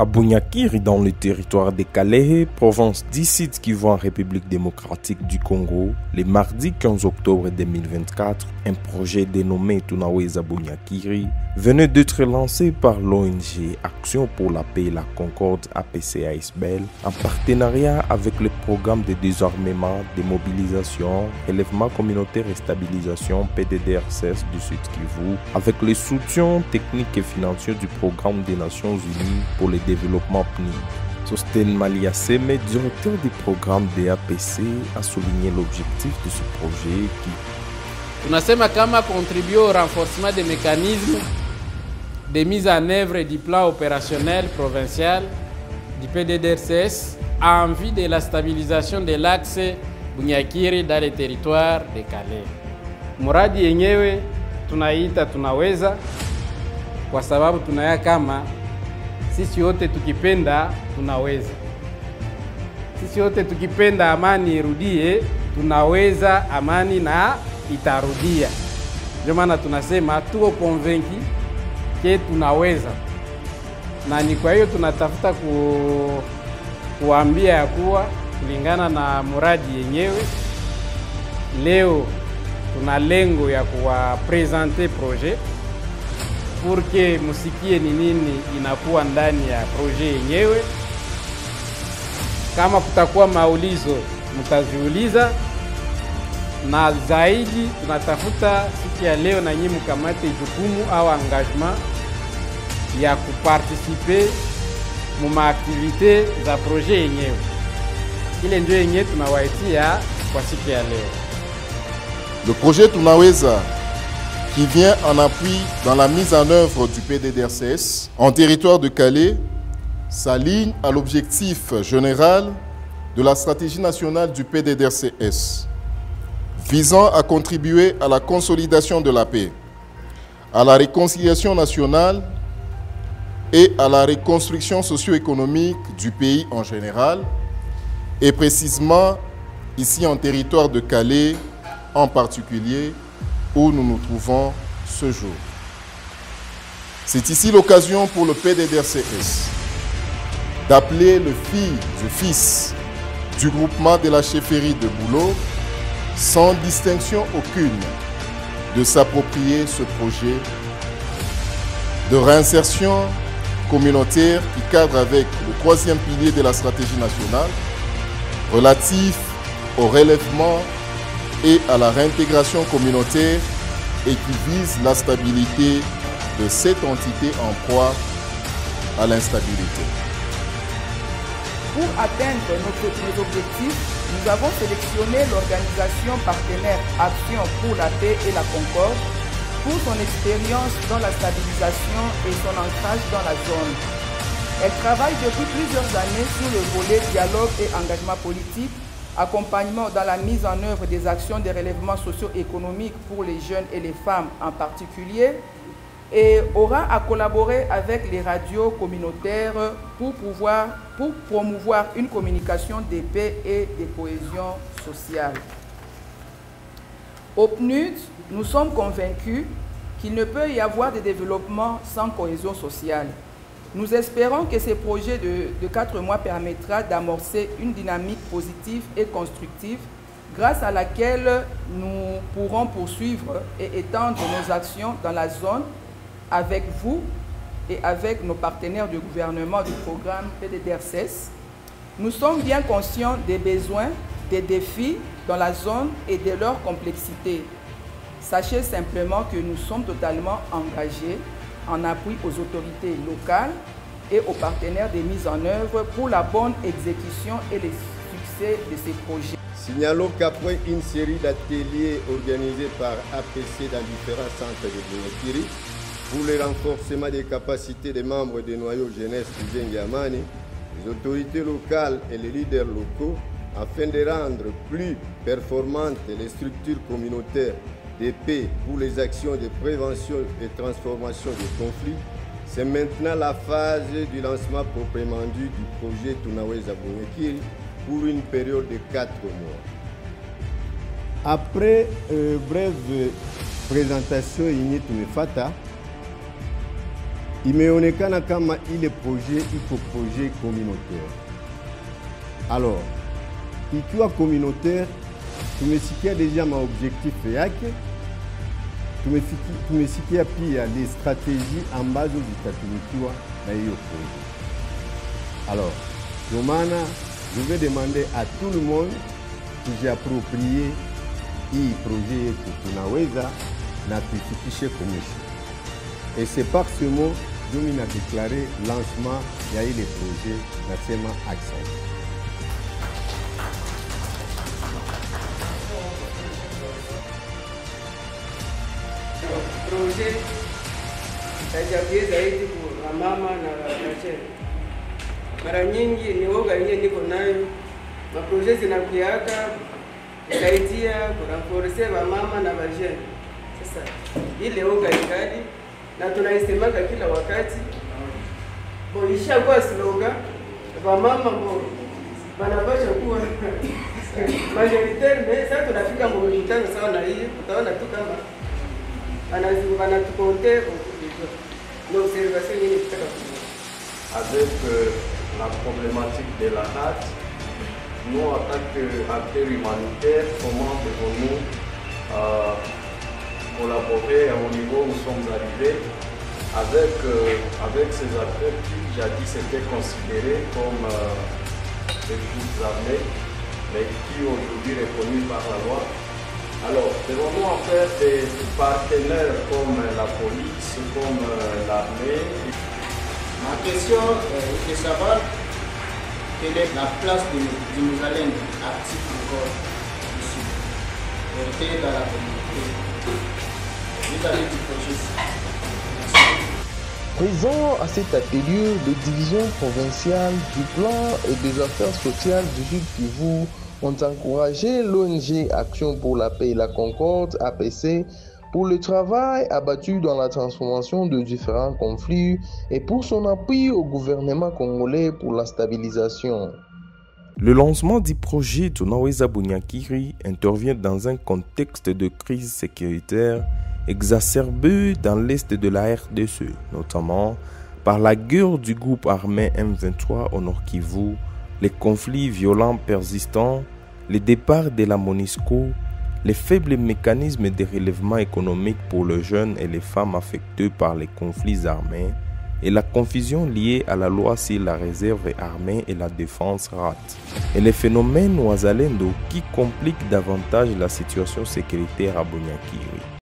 À Bunyakiri, dans le territoire de Kalehe, province d'Issid Kivu en République démocratique du Congo, le mardi 15 octobre 2024, un projet dénommé Tunaweza Bunyakiri venait d'être lancé par l'ONG Action pour la paix et la concorde APC-ASBL en partenariat avec le programme de désarmement, démobilisation, relèvement communautaire et stabilisation PDDRCS du Sud Kivu, avec le soutien technique et financier du programme des Nations Unies pour le développement PNUD. Sosten Maliaseme, directeur du programme des APC, a souligné l'objectif de ce projet qui tunasema kama contribue au renforcement des mécanismes de mise en œuvre du plan opérationnel provincial du PDDRCS en vue de la stabilisation de l'axe Bunyakiri dans le territoire de Kalehe. Muradi yenyewe tunaita Tunaweza kwa sababu tunaya kama sisi wote tukipenda tunaweza. Sisi wote tukipenda amani irudie, tunaweza amani na itarudia. Ndio maana tunasema tuko convaincu ke tunaweza. Na ni kwa hiyo tunatafuta kuambia ya kuwa kulingana na muradi yenyewe leo tuna lengo ya kuwapresenter projet pour que musikie ni nini inakuwa ndani ya projet yenyewe. Kama kutakuwa maulizo mtaziuliza, na zaidi tunatafuta siku ya leo na nyinyi mkamate jukumu au engagement ya kuparticiper mu maaktivite za projet yenyewe. Ile ndio yenyewe tunawaitia kwa siku ya leo. Le projet Tunaweza, qui vient en appui dans la mise en œuvre du PDDRCS en territoire de Kalehe, s'aligne à l'objectif général de la stratégie nationale du PDDRCS, visant à contribuer à la consolidation de la paix, à la réconciliation nationale et à la reconstruction socio-économique du pays en général, et précisément ici en territoire de Kalehe en particulier, où nous nous trouvons ce jour. C'est ici l'occasion pour le PDDRCS d'appeler le fils du groupement de la chefferie de Boulo, sans distinction aucune, de s'approprier ce projet de réinsertion communautaire qui cadre avec le troisième pilier de la stratégie nationale relatif au relèvement et à la réintégration communautaire et qui vise la stabilité de cette entité en proie à l'instabilité. Pour atteindre nos objectifs, nous avons sélectionné l'organisation partenaire Action pour la paix et la concorde pour son expérience dans la stabilisation et son ancrage dans la zone. Elle travaille depuis plusieurs années sur le volet dialogue et engagement politique, accompagnement dans la mise en œuvre des actions de relèvement socio-économique pour les jeunes et les femmes en particulier, et aura à collaborer avec les radios communautaires pour promouvoir une communication de paix et de cohésion sociale. Au PNUD, nous sommes convaincus qu'il ne peut y avoir de développement sans cohésion sociale. Nous espérons que ce projet de 4 mois permettra d'amorcer une dynamique positive et constructive grâce à laquelle nous pourrons poursuivre et étendre nos actions dans la zone avec vous et avec nos partenaires du gouvernement du programme PDDRCS. Nous sommes bien conscients des besoins, des défis dans la zone et de leur complexité. Sachez simplement que nous sommes totalement engagés en appui aux autorités locales et aux partenaires de mise en œuvre pour la bonne exécution et le succès de ces projets. Signalons qu'après une série d'ateliers organisés par APC dans différents centres de Bunyakiri pour le renforcement des capacités des membres des noyaux jeunesse du Zengiamani, les autorités locales et les leaders locaux, afin de rendre plus performantes les structures communautaires de paix pour les actions de prévention et transformation des conflits, c'est maintenant la phase du lancement proprement dit du projet Tunaweza Bunyakiri pour une période de 4 mois. Après brève présentation, Ignit Mefata, imeonekana kama ile projet iko projet communautaire. Alors, ikiwa communautaire, tumesikia deja maobjectif yake, tumesikia pia les stratégies ambazo zitatumikiwa na hiyo projet. Alors, ndio maana je vais demander à tout le monde kujiaproprie hii projet yetu tunaweza na tuifikishe commission. Et c'est par ce mot que nous avons déclaré le lancement de ile projet nasema accent. Projet tajabie zaidi kwa mama na wacheni. Mara nyingi ni woga yenyewe niko nayo. Maproje zinakuiaka kusaidia kuranforce wa mama na wacheni. Sasa ile woga ikali na tunaisemaka kila wakati. Bo ishakuwa slogan wa mama bo wanapaswa kuwa majoritaire, mais sasa tunafika mmoja sawa na hii utaona tu kama avec la problématique de la hâte, nous en tant qu'acteurs humanitaires, comment devons-nous collaborer au niveau où nous sommes arrivés avec ces acteurs qui jadis étaient considérés comme des groupes armés, mais qui aujourd'hui reconnus par la loi. Alors, devons-nous en faire des partenaires comme la police, comme l'armée? Ma question est de savoir quelle est la place de nos alliés actifs encore ici, dans la communauté. Vous avez du projet. Présent à cet atelier, les divisions provinciales du plan et des affaires sociales du Sud Kivu ont encouragé l'ONG Action pour la paix et la concorde, APC, pour le travail abattu dans la transformation de différents conflits et pour son appui au gouvernement congolais pour la stabilisation. Le lancement du projet Tunaweza Bunyakiri intervient dans un contexte de crise sécuritaire exacerbée dans l'est de la RDC, notamment par la guerre du groupe armé M23 au Nord Kivu, les conflits violents persistants, le départ de la MONUSCO, les faibles mécanismes de relèvement économique pour les jeunes et les femmes affectés par les conflits armés et la confusion liée à la loi sur la réserve armée et la défense RAT, et les phénomènes Wazalendo qui compliquent davantage la situation sécuritaire à Bunyakiri.